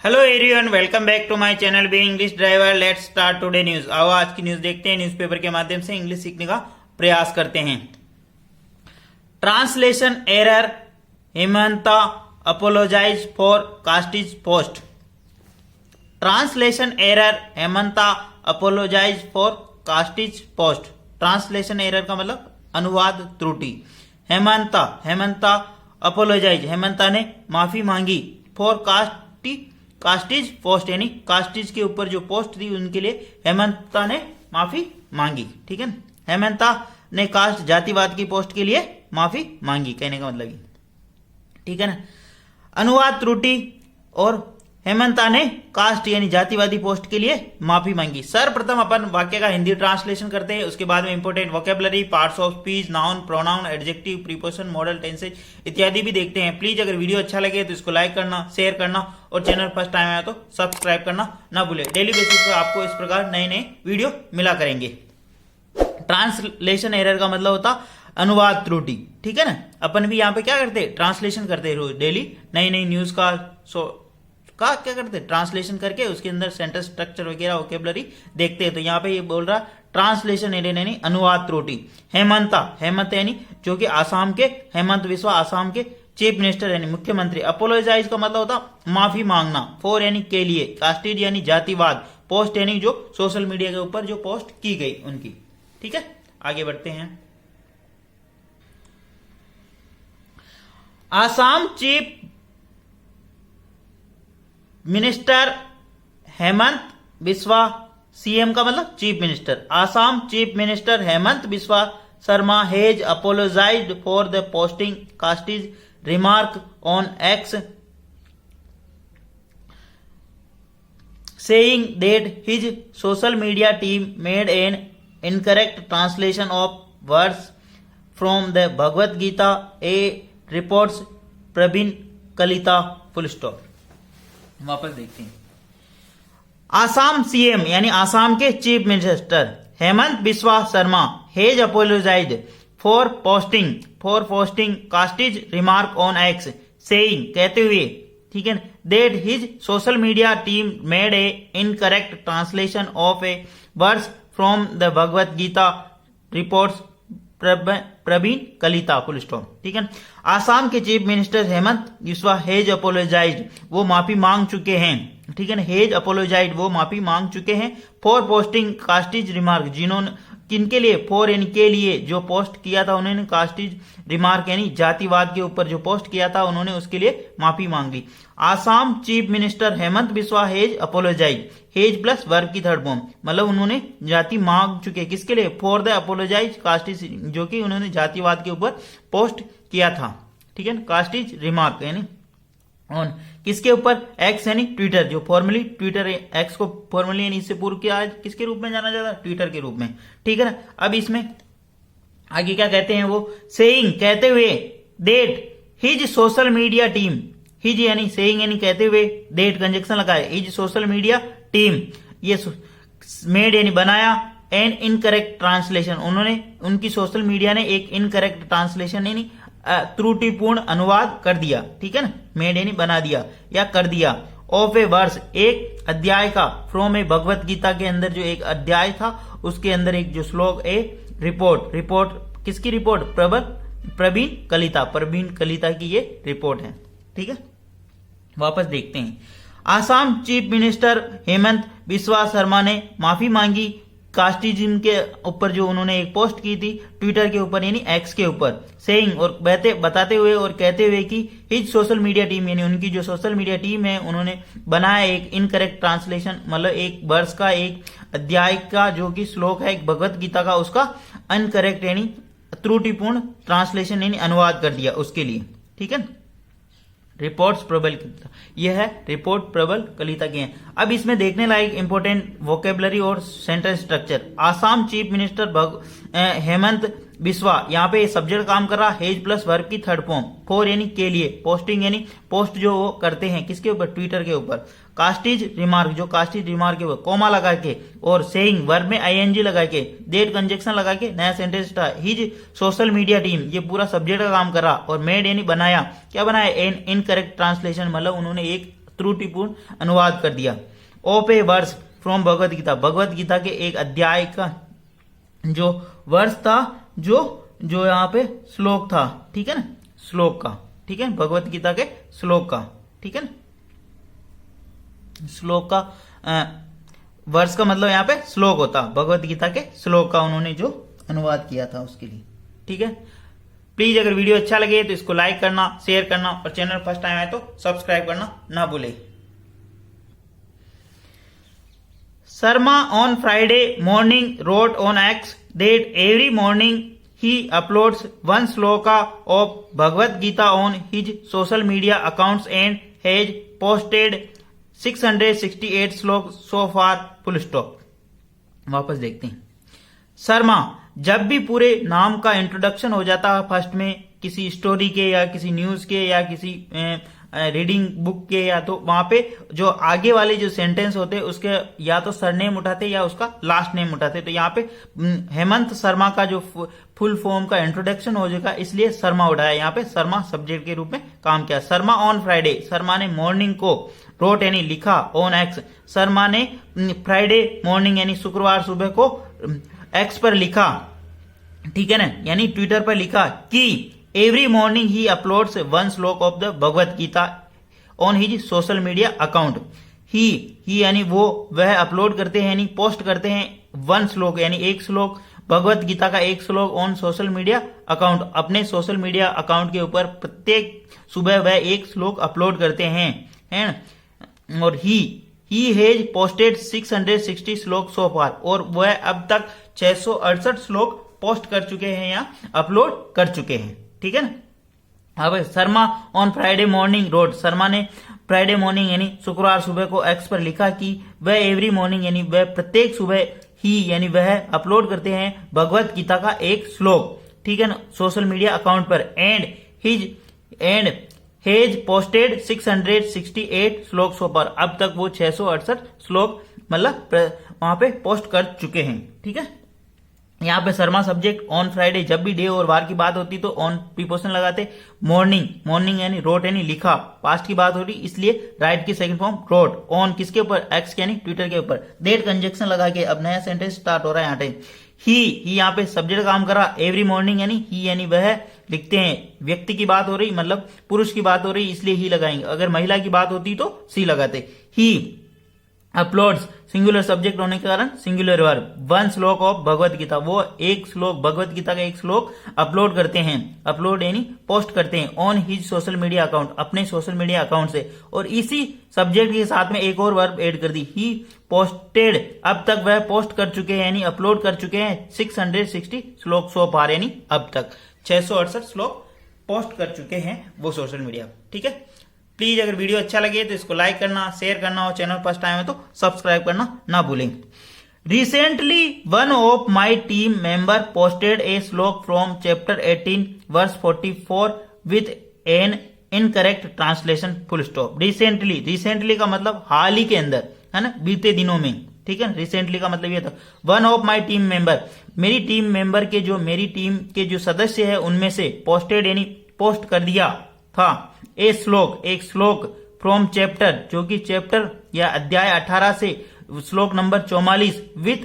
Hello everyone, welcome back to my channel B English driver. Let's start today news. आओ आज की news देखते हैं। न्यूज़पेपर के माध्यम से इंग्लिश सीखने का प्रयास करते हैं। Translation error, Himanta apologises for casteist post. Translation error, Himanta apologises for casteist post. Translation error का मतलब अनुवाद त्रुटि। हेमंता अपोलोजाइज, हेमंता ने माफी मांगी। फॉर कास्टिज पोस्ट, यानी कास्टिज के ऊपर जो पोस्ट थी उनके लिए हेमंता ने माफी मांगी। ठीक है ना, हेमंता ने कास्ट जातिवाद की पोस्ट के लिए माफी मांगी, कहने का मतलब ये। ठीक है ना, अनुवाद त्रुटि और हेमंता ने कास्ट यानी जातिवादी पोस्ट के लिए माफी मांगी। सर्वप्रथम अपन वाक्य का हिंदी ट्रांसलेशन करते हैं, उसके बाद में important vocabulary, parts of speech, noun, pronoun, adjective, preposition, model, tenses इत्यादि भी देखते हैं। प्लीज अगर वीडियो अच्छा लगे तो इसको लाइक करना, शेयर करना और चैनल फर्स्ट टाइम आया तो सब्सक्राइब करना ना भूले। डेली बेसिस पर आपको इस प्रकार नए नए वीडियो मिला करेंगे। ट्रांसलेशन एरर का मतलब होता अनुवाद त्रुटि। ठीक है ना, अपन भी यहाँ पे क्या करते हैं, ट्रांसलेशन करते हैं रोज डेली नई नई न्यूज का क्या करते हैं, ट्रांसलेशन करके उसके अंदर सेंटेंस स्ट्रक्चर वगैरह वोकेबलरी देखते हैं। तो यहाँ पे ये बोल रहा ट्रांसलेशन एरर यानी अनुवाद त्रुटि। हेमंत यानी जो कि आसाम के, हेमंत बिस्वा आसाम के चीफ मिनिस्टर यानी मुख्यमंत्री। अपोलोजाइज का मतलब होता माफी मांगना। फॉर यानी के लिए, कास्टिड यानी जातिवाद, पोस्ट यानी जो सोशल मीडिया के ऊपर जो पोस्ट की गई उनकी। ठीक है, आगे बढ़ते हैं। Assam chief minister Hemant Biswa, CM का मतलब chief minister. Assam chief minister Hemant Biswa Sarma has apologised for the posting casteist remark on X, saying that his social media team made an incorrect translation of words from the Bhagavad Gita, a reports Praveen Kalita. Full stop. वापस देखते हैं। Assam CM यानी आसाम के chief minister Hemant Biswa Sarma has apologised for posting casteist remark on X, saying कहते हुए, ठीक है, that his social media team made a incorrect translation of a words from the Bhagavad Gita, reports Praveen Kalita. Full stop. ठीक है, आसाम के chief minister Hemant Biswa has apologised, वो माफी मांग चुके हैं। ठीक है ना, हेज अपोलोजाइज्ड वो माफी मांग चुके हैं। फॉर पोस्टिंग कास्टिज रिमार्क, जिन्होंने किनके लिए, फॉर यानी के लिए, जो पोस्ट किया था उन्होंने कास्टिज रिमार्क यानी जातिवाद के ऊपर जो पोस्ट किया था उन्होंने उसके लिए माफी मांगी। Assam chief minister Hemant Biswa has apologize, has plus verb की थर्ड फॉर्म, मतलब उन्होंने जाति मांग चुके, किसके लिए, फॉर द अपोलोजाइज कास्टिज, जो कि उन्होंने जातिवाद के ऊपर पोस्ट किया था। ठीक है, कास्टिज रिमार्क यानी ऑन किसके ऊपर, एक्स यानी ट्विटर, जो फॉर्मली ट्विटर, एक्स को फॉर्मली यानी इससे पूर्व क्या किसके रूप में जाना जाता है, ट्विटर के रूप में। ठीक है ना, अब इसमें आगे क्या कहते हैं वो, सेइंग कहते हुए, that his social media team, his यानी सेइंग यानी कहते हुए, देट कंजक्शन लगाए, हिज सोशल मीडिया टीम, ये मेड यानी बनाया, एन इनकरेक्ट ट्रांसलेशन, उन्होंने उनकी सोशल मीडिया ने एक इनकरेक्ट ट्रांसलेशन यानी त्रुटिपूर्ण अनुवाद कर दिया। ठीक है ना, मेड यानी बना दिया या कर दिया, ऑफ ए वर्स एक अध्याय का, फ्रॉम ए भगवत गीता के अंदर जो एक अध्याय था उसके अंदर एक जो श्लोक, ए रिपोर्ट किसकी रिपोर्ट, प्रवीण कलिता की ये रिपोर्ट है। ठीक है, वापस देखते हैं। आसाम चीफ मिनिस्टर हेमंत बिस्वा शर्मा ने माफी मांगी कास्टिज्म के ऊपर जो उन्होंने एक पोस्ट की थी ट्विटर के ऊपर यानी एक्स के ऊपर, सेइंग और बताते हुए और कहते हुए कि हिज सोशल मीडिया टीम यानी उनकी जो सोशल मीडिया टीम है उन्होंने बनाया एक इनकरेक्ट ट्रांसलेशन, मतलब एक वर्ष का, एक अध्याय का जो कि श्लोक है एक भगवत गीता का, उसका अनकरेक्ट यानी त्रुटिपूर्ण ट्रांसलेशन यानी अनुवाद कर दिया उसके लिए। ठीक है, रिपोर्ट्स प्रबल कलिता, यह है रिपोर्ट प्रबल कलिता की है। अब इसमें देखने लायक इंपोर्टेंट वोकेबलरी और sentence structure. Assam chief minister Hemant Biswa, यहाँ पे सब्जेक्ट काम कर रहा, हेज प्लस वर्ब की थर्ड फॉर्म, फॉर यानी के लिए, पोस्टिंग यानी पोस्ट जो वो करते हैं किसके ऊपर, ट्विटर के ऊपर, कास्टिज रिमार्क जो कास्टिज रिमार्क के ऊपर कोमा लगा के, और सेइंग वर्ब में आईएनजी लगा के, देट कंजक्शन लगा के नया सेंटेंस था। हिज सोशल मीडिया टीम, ये पूरा सब्जेक्ट का काम कर रहा, और मेड यानी बनाया, क्या बनाया, एन इनकरेक्ट ट्रांसलेशन, मतलब उन्होंने एक त्रुटिपूर्ण अनुवाद कर दिया। Of A work from Bhagavad Gita, Bhagavad Gita के एक अध्याय का जो वर्ष था, जो यहाँ पे श्लोक था, ठीक है ना, श्लोक का, ठीक है, भगवत गीता के श्लोक का, ठीक है ना, श्लोक का वर्ष का मतलब यहाँ पे श्लोक होता, भगवत गीता के श्लोक का उन्होंने जो अनुवाद किया था उसके लिए, ठीक है। प्लीज अगर वीडियो अच्छा लगे तो इसको लाइक करना, शेयर करना और चैनल फर्स्ट टाइम आए तो सब्सक्राइब करना ना भूले। Sharma on Friday morning wrote on X that every morning he uploads one sloka of Bhagavad Gita on his social media accounts and has posted 668 श्लोक so far full stop। वापस देखते हैं। शर्मा जब भी पूरे नाम का इंट्रोडक्शन हो जाता है फर्स्ट में किसी स्टोरी के या किसी न्यूज के या किसी रीडिंग बुक के, या तो वहां पे जो आगे वाले जो सेंटेंस होते हैं उसके या तो सरनेम उठाते या उसका लास्ट नेम उठाते। तो यहाँ पे हेमंत शर्मा का जो फुल फॉर्म का इंट्रोडक्शन हो जाएगा, इसलिए शर्मा उठाया। यहाँ पे शर्मा सब्जेक्ट के रूप में काम किया। शर्मा ऑन फ्राइडे, शर्मा ने मॉर्निंग को, रोट यानी लिखा, ऑन एक्स, शर्मा ने फ्राइडे मॉर्निंग यानी शुक्रवार सुबह को एक्स पर लिखा, ठीक है ना, यानी ट्विटर पर लिखा कि every morning he uploads one shloka of the Bhagavad Gita on his social media account. He यानी वो, वह अपलोड करते हैं यानी पोस्ट करते हैं वन श्लोक यानी एक श्लोक, भगवत गीता का एक श्लोक ऑन सोशल मीडिया अकाउंट, अपने सोशल मीडिया अकाउंट के ऊपर प्रत्येक सुबह वह एक श्लोक अपलोड करते हैं। और ही हैज पोस्टेड 660 श्लोक सो फार, और वह अब तक 668 श्लोक पोस्ट कर चुके हैं या अपलोड कर चुके हैं, ठीक है ना। अब Sharma on Friday morning road, Sharma ने फ्राइडे मॉर्निंग यानी शुक्रवार सुबह को एक्स पर लिखा कि वह एवरी मॉर्निंग यानी वह प्रत्येक सुबह ही यानी वह अपलोड करते हैं भगवत गीता का एक श्लोक, ठीक है ना, सोशल मीडिया अकाउंट पर। एंड हेज पोस्टेड 668 श्लोक सो पर, अब तक वो 668 श्लोक मतलब वहां पे पोस्ट कर चुके हैं, ठीक है। यहाँ पे शर्मा सब्जेक्ट, ऑन फ्राइडे, जब भी डे और वार की बात होती तो ऑन प्रीपोजिशन लगाते। मॉर्निंग यानी रोट यानी लिखा, पास्ट की बात हो रही इसलिए राइट की सेकंड फॉर्म रोट, ऑन किसके ऊपर, एक्स यानी ट्विटर के ऊपर। देट कंजक्शन लगा के अब नया सेंटेंस स्टार्ट हो रहा है। यहाँ पे ही यहाँ पे सब्जेक्ट काम कर रहा, एवरी मॉर्निंग यानी ही यानी वह लिखते हैं, व्यक्ति की बात हो रही मतलब पुरुष की बात हो रही इसलिए ही लगाएंगे, अगर महिला की बात होती तो सी लगाते। ही अपलोड्स, सिंगुलर सब्जेक्ट होने के कारण singular verb, one shloka of Bhagavad Gita, वो एक श्लोक भगवत गीता का एक श्लोक अपलोड करते हैं, अपलोड यानी पोस्ट करते हैं, on his social media account, अपने सोशल मीडिया अकाउंट से। और इसी सब्जेक्ट के साथ में एक और वर्ब ऐड कर दी, ही पोस्टेड, अब तक वह पोस्ट कर चुके हैं यानी अपलोड कर चुके हैं 660 श्लोक सो पार, यानी अब तक 668 श्लोक पोस्ट कर चुके हैं वो सोशल मीडिया, ठीक है। प्लीज अगर वीडियो अच्छा लगे तो इसको लाइक करना, शेयर करना और चैनल फर्स्ट टाइम है तो सब्सक्राइब करना ना भूलें। Recently one of my team member posted a shloka from chapter 18 verse 44 with an incorrect translation full stop. Recently का मतलब हाल ही के अंदर, है ना, बीते दिनों में, ठीक है। रिसेंटली का मतलब ये था, one of my team member, मेरी टीम मेंबर के जो, मेरी टीम के जो सदस्य है उनमें से, पोस्टेड यानी पोस्ट कर दिया था, ए श्लोक एक श्लोक, फ्रॉम चैप्टर जो कि चैप्टर या अध्याय 18 से श्लोक number 44 with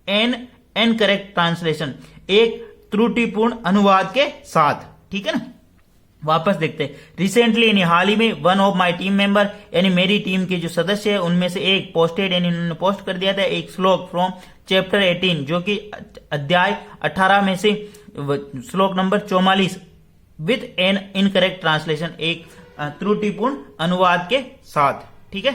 an incorrect translation, एक त्रुटिपूर्ण अनुवाद के साथ, ठीक है ना। वापस देखते हैं। रिसेंटली यानी हाल ही में, one of my team member यानी मेरी टीम के जो सदस्य है उनमें से एक, पोस्टेड यानी उन्होंने पोस्ट कर दिया था एक श्लोक फ्रॉम चैप्टर 18 जो कि अध्याय 18 में से श्लोक number 44 with an incorrect translation, एक त्रुटिपूर्ण अनुवाद के साथ, ठीक है।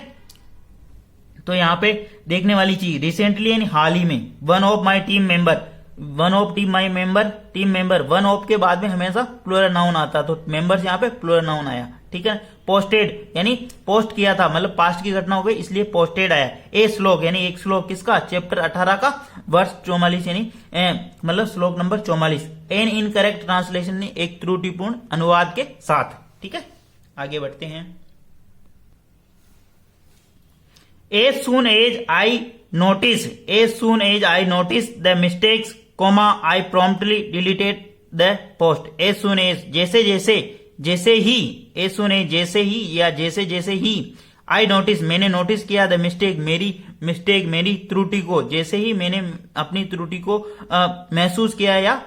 तो यहां पे देखने वाली चीज, रिसेंटली यानी हाल ही में, one of my team member, one of team my member, team member, one of के बाद में हमेशा प्लूरल नाउन आता, तो मेंबर्स यहाँ पे प्लूरल नाउन आया, ठीक है। पोस्टेड यानी पोस्ट किया था, मतलब पास्ट की घटना हो गई इसलिए पोस्टेड आया। ए श्लोक यानी एक श्लोक किसका, चैप्टर 18 का वर्ष 44 यानी मतलब श्लोक नंबर 44, एन इनकरेक्ट ट्रांसलेशन ने एक त्रुटिपूर्ण अनुवाद के साथ, ठीक है। आगे बढ़ते हैं। As soon as I noticed the mistakes, I promptly deleted the post. As soon as, जैसे जैसे, जैसे ही, एज सुन एज जैसे ही या जैसे जैसे ही, आई नोटिस मैंने नोटिस किया, द मिस्टेक मेरी त्रुटि को, जैसे ही मैंने अपनी त्रुटि को महसूस किया या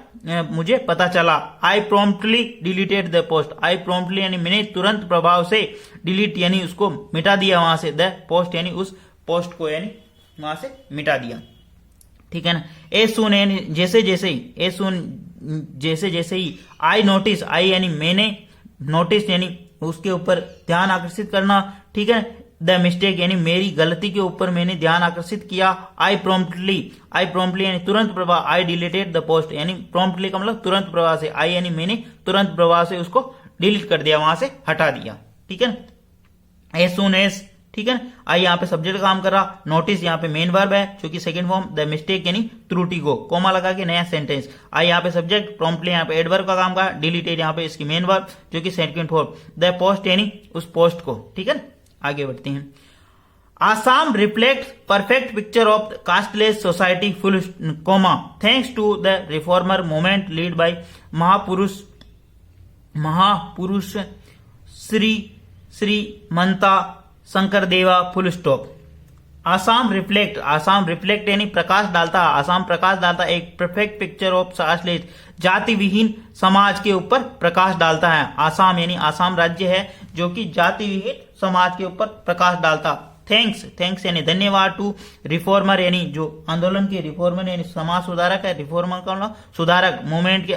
मुझे पता चला, I promptly deleted the post, I promptly यानी मैंने तुरंत प्रभाव से, डिलीट यानी उसको मिटा दिया वहां से, द पोस्ट यानी उस पोस्ट को यानी वहां से मिटा दिया, ठीक है ना। एज सुन यानी जैसे जैसे ही, एज सुन जैसे जैसे ही, आई नोटिस, आई यानी मैंने, नोटिस यानी उसके ऊपर ध्यान आकर्षित करना, ठीक है। द मिस्टेक यानी मेरी गलती के ऊपर मैंने ध्यान आकर्षित किया, आई प्रॉम्प्टली यानी तुरंत प्रभाव, आई डिलीटेड द पोस्ट यानी प्रॉम्प्टली का मतलब तुरंत प्रभाव से, आई यानी मैंने तुरंत प्रभाव से उसको डिलीट कर दिया, वहां से हटा दिया, ठीक है। एज सून एज, ठीक है ना। आई यहाँ पे सब्जेक्ट का काम कर रहा, नोटिस यहाँ पे मेन वर्ब है जो कि सेकंड फॉर्म, द मिस्टेक यानी त्रुटि को, कोमा लगा के नया सेंटेंस, आई यहाँ पे सब्जेक्ट, प्रॉम्प्टली यहाँ पे एडवर्ब का काम कर, डिलीटेड यहाँ पे इसकी मेन वर्ब जो कि सेकंड फॉर्म, द पोस्ट यानी उस पोस्ट को, ठीक है ना। आगे बढ़ते हैं। Assam reflect perfect picture of casteless society full comma thanks to the reformer movement lead by महापुरुष Srimanta Sankardeva full stop. Assam reflect यानी प्रकाश डालता, आसाम प्रकाश डालता एक परफेक्ट पिक्चर ऑफ कास्टलेस जाति विहीन समाज के ऊपर प्रकाश डालता है। आसाम यानी आसाम राज्य है जो कि जाति विहीन समाज के ऊपर प्रकाश डालता। थैंक्स यानी धन्यवाद, टू रिफॉर्मर यानी जो आंदोलन के, रिफॉर्मर यानी समाज सुधारक है, रिफॉर्मर का मतलब सुधारक, मूवमेंट के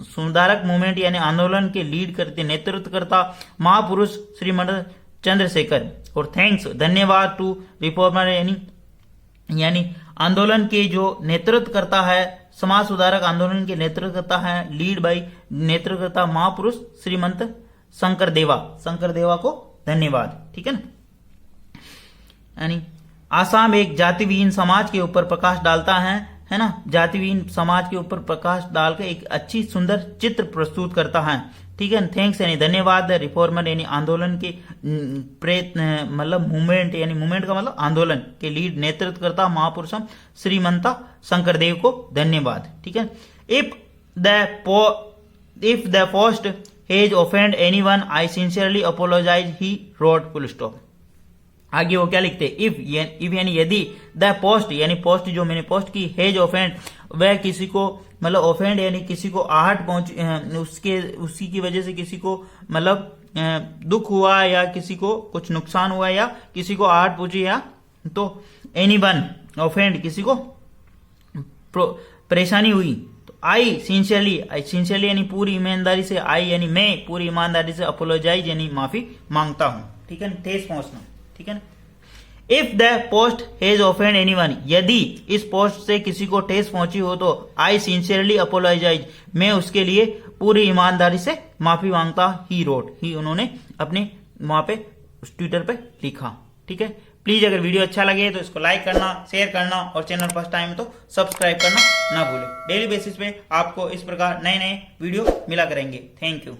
सुधारक मूवमेंट यानी आंदोलन के लीड करते, नेतृत्व करता महापुरुष श्रीमंत चंद्रशेखर। और थैंक्स धन्यवाद, टू रिफॉर्मर यानी आंदोलन के जो नेतृत्व करता है, समाज सुधारक आंदोलन के नेतृत्व करता है, लीड बाई नेतृत्व करता महापुरुष श्रीमंत शंकरदेवा को धन्यवाद, ठीक है ना। यानी आसाम एक जाति विहीन समाज के ऊपर प्रकाश डालता है ना, जाति विहीन समाज के ऊपर प्रकाश डालकर एक अच्छी सुंदर चित्र प्रस्तुत करता है, ठीक है। थैंक्स यानी धन्यवाद, रिफॉर्मर यानी आंदोलन के मतलब मूवमेंट यानी मूवमेंट का मतलब आंदोलन के लीड नेतृत्व करता महापुरुषम श्रीमंता शंकरदेव को धन्यवाद, ठीक है। If the post has offend anyone I sincerely apologize he wrote full stop. आगे वो क्या लिखते हैं, इफ यानी यदि, द पोस्ट यानी पोस्ट जो मैंने पोस्ट की, हैज ऑफेंड वह किसी को मतलब ऑफेंड यानी किसी को आहट पहुंच उसी की वजह से किसी को मतलब दुख हुआ या किसी को कुछ नुकसान हुआ या किसी को आहट पहुंची या तो एनीवन ऑफेंड किसी को परेशानी हुई तो आई सिंसियरली यानी पूरी ईमानदारी से, आई यानी मैं पूरी ईमानदारी से, अपोलोजाइज यानी माफी मांगता हूं, ठीक है। ठेस पहुंचना, ठीक है ना। If the post has offend anyone यदि इस पोस्ट से किसी को ठेस पहुंची हो तो आई सिंसियरली अपोलोजाइज मैं उसके लिए पूरी ईमानदारी से माफी मांगता, ही रोट ही उन्होंने अपने वहां पे ट्विटर पे लिखा, ठीक है। प्लीज अगर वीडियो अच्छा लगे तो इसको लाइक करना, शेयर करना और चैनल फर्स्ट टाइम है तो सब्सक्राइब करना ना भूलें। डेली बेसिस पे आपको इस प्रकार नए नए वीडियो मिला करेंगे। Thank you.